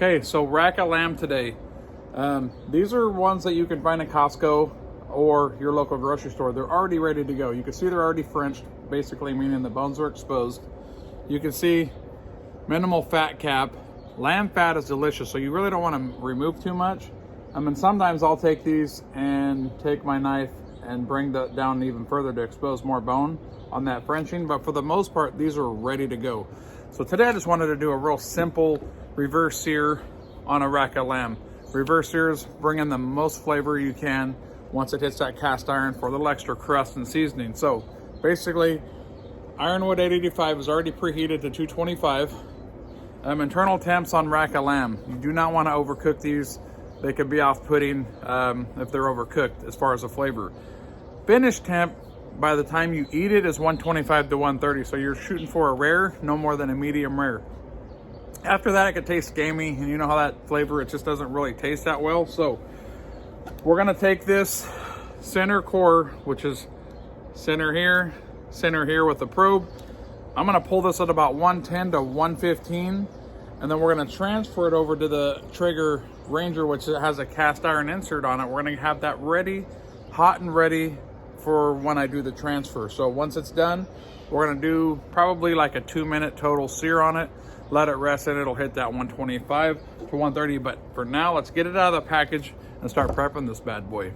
Okay, so rack of lamb today. These are ones that you can find at Costco or your local grocery store. They're already ready to go. You can see they're already Frenched, basically meaning the bones are exposed. You can see minimal fat cap. Lamb fat is delicious, so you really don't want to remove too much. I mean, sometimes I'll take these and take my knife and bring that down even further to expose more bone on that Frenching, but for the most part, these are ready to go. So today I just wanted to do a real simple reverse sear on a rack of lamb. Reverse sears bring in the most flavor you can once it hits that cast iron for a little extra crust and seasoning. So basically, Ironwood 885 is already preheated to 225. Internal temps on rack of lamb. You do not want to overcook these. They can be off-putting if they're overcooked as far as the flavor. Finish temp by the time you eat it is 125 to 130. So you're shooting for a rare, no more than a medium rare. After that, it could taste gamey, and you know how that flavor, it just doesn't really taste that well. So we're gonna take this center core, which is center here with the probe. I'm gonna pull this at about 110 to 115, and then we're gonna transfer it over to the Traeger Ranger, which has a cast iron insert on it. We're gonna have that ready, hot and ready for when I do the transfer. So once it's done, we're gonna do probably like a 2-minute total sear on it. Let it rest and it'll hit that 125 to 130. But for now, let's get it out of the package and start prepping this bad boy.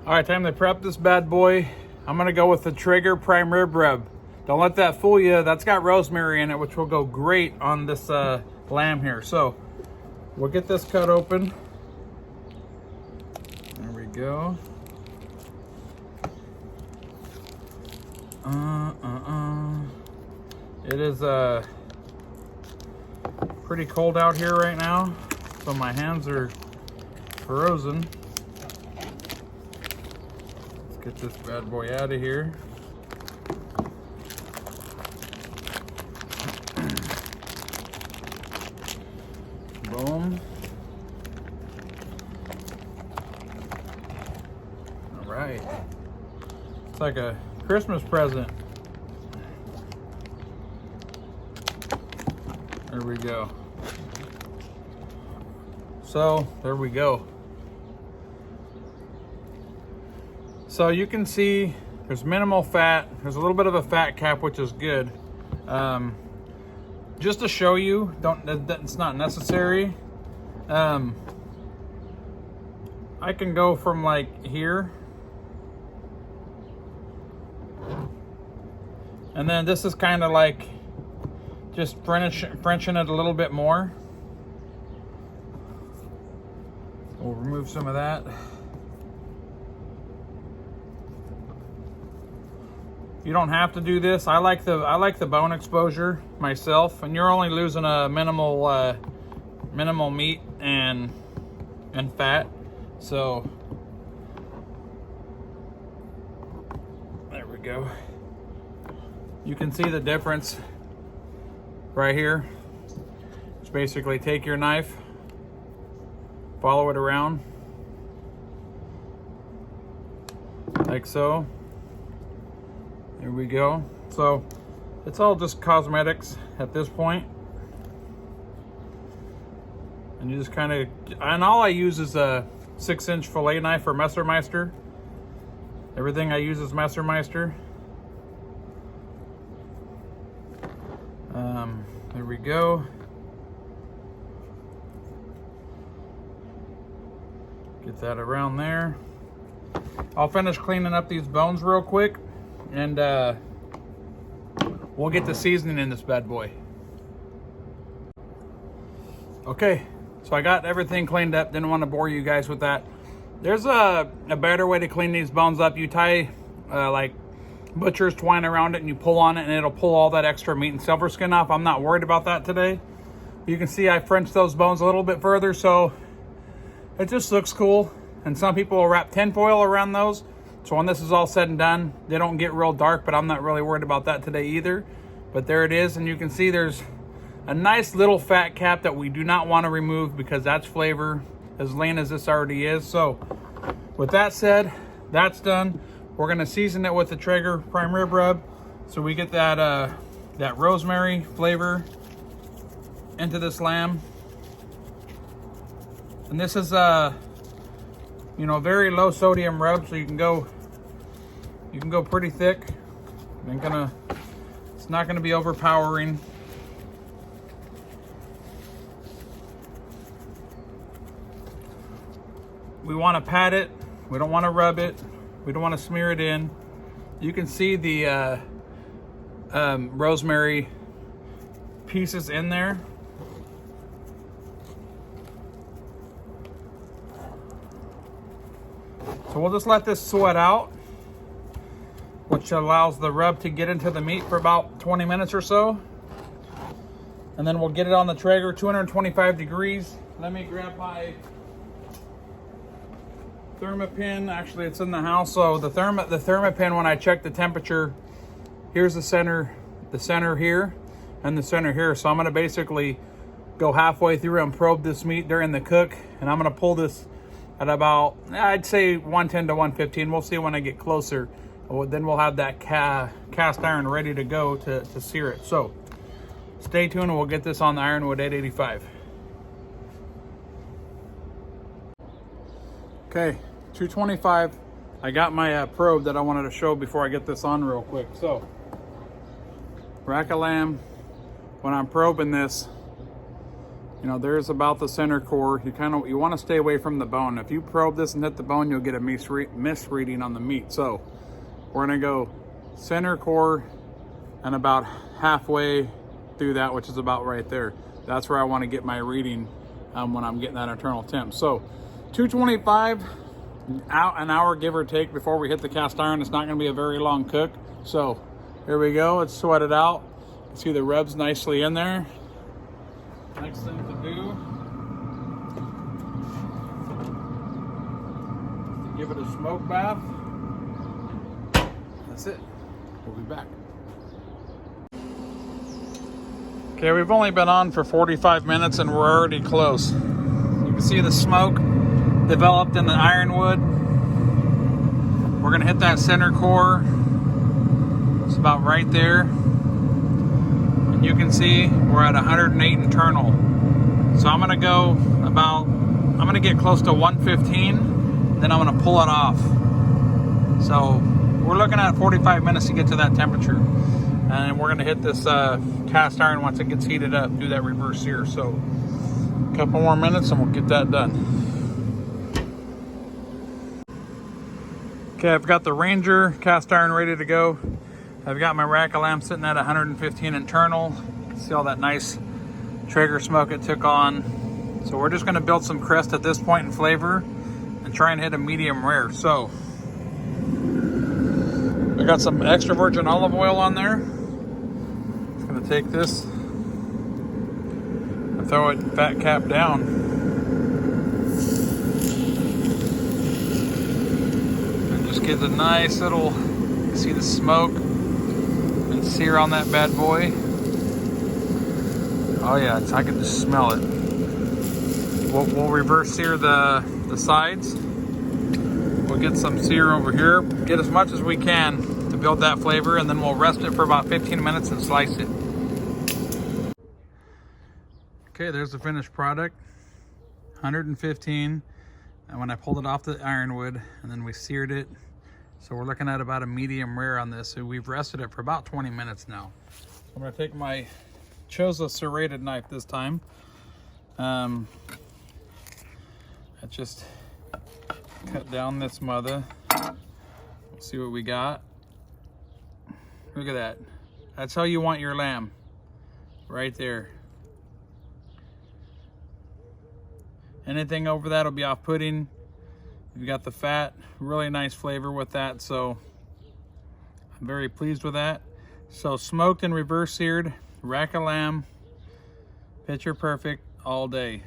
All right, time to prep this bad boy. I'm gonna go with the Traeger prime rib rub. Don't let that fool you. That's got rosemary in it, which will go great on this lamb here. So we'll get this cut open. There we go. It is pretty cold out here right now, so my hands are frozen. Let's get this bad boy out of here. Boom. All right. It's like a Christmas present. There we go. So there we go. So you can see there's minimal fat. There's a little bit of a fat cap, which is good. Just to show you, it's not necessary. I can go from like here, and then this is kind of like just Frenching it a little bit more. We'll remove some of that. You don't have to do this. I like the bone exposure myself, and you're only losing a minimal meat and fat. So there we go. You can see the difference right here. Just basically take your knife, follow it around like so. There we go. So it's all just cosmetics at this point. And you just kind of, and all I use is a 6-inch fillet knife or Messermeister. Everything I use is Messermeister. There we go. Get that around there. I'll finish cleaning up these bones real quick, and we'll get the seasoning in this bad boy. Okay, so I got everything cleaned up. Didn't want to bore you guys with that. There's a better way to clean these bones up. You tie like butcher's twine around it, and you pull on it, and it'll pull all that extra meat and silver skin off. I'm not worried about that today. You can see I Frenched those bones a little bit further, so it just looks cool. And some people will wrap tinfoil around those, so when this is all said and done, they don't get real dark, but I'm not really worried about that today either. But there it is, and you can see there's a nice little fat cap that we do not want to remove because that's flavor, as lean as this already is. So with that said, that's done. We're gonna season it with the Traeger prime rib rub so we get that that rosemary flavor into this lamb. And this is a, you know, very low sodium rub, so you can go pretty thick. It's not gonna be overpowering. We want to pat it. We don't want to rub it. We don't want to smear it in. You can see the rosemary pieces in there. So we'll just let this sweat out, which allows the rub to get into the meat for about 20 minutes or so. And then we'll get it on the Traeger, 225 degrees. Let me grab my thermopin. Actually, it's in the house. So the thermopin, when I check the temperature, here's the center here and the center here. So I'm gonna basically go halfway through and probe this meat during the cook. And I'm gonna pull this at about, I'd say 110 to 115. We'll see when I get closer. Then we'll have that cast iron ready to go to sear it. So stay tuned and we'll get this on the Ironwood 885. Okay, 225. I got my probe that I wanted to show before I get this on real quick. So, rack of lamb, when I'm probing this, you know, there's about the center core. You want to stay away from the bone. If you probe this and hit the bone, you'll get a misreading on the meat. So we're gonna go center core and about halfway through that, which is about right there. That's where I want to get my reading when I'm getting that internal temp. So 225, an hour give or take before we hit the cast iron. It's not gonna be a very long cook. So here we go, it's sweated out. You can see the rubs nicely in there. Next thing to do, give it a smoke bath. That's it. We'll be back. Okay, we've only been on for 45 minutes and we're already close. You can see the smoke developed in the ironwood. We're gonna hit that center core. It's about right there. And you can see we're at 108 internal. So I'm gonna get close to 115, then I'm gonna pull it off. So we're looking at 45 minutes to get to that temperature. And we're gonna hit this cast iron once it gets heated up, do that reverse sear. So a couple more minutes and we'll get that done. Okay, I've got the Ranger cast iron ready to go. I've got my rack of lamb sitting at 115 internal. You can see all that nice Traeger smoke it took on. So we're just gonna build some crest at this point in flavor and try and hit a medium rare. So I got some extra virgin olive oil on there. Just gonna take this and throw it fat cap down. And just get a nice little, you see the smoke and sear on that bad boy. Oh yeah, I can just smell it. We'll reverse sear the sides. We'll get some sear over here, get as much as we can to build that flavor, and then we'll rest it for about 15 minutes and slice it. Okay, there's the finished product, 115. And when I pulled it off the ironwood, and then we seared it. So we're looking at about a medium rare on this. So we've rested it for about 20 minutes now. I'm gonna take chose a serrated knife this time. I just cut down this mother. Let's see what we got. Look at that. That's how you want your lamb. Right there. Anything over that will be off-putting. You've got the fat, really nice flavor with that, so I'm very pleased with that. So smoked and reverse seared, rack of lamb, picture perfect all day.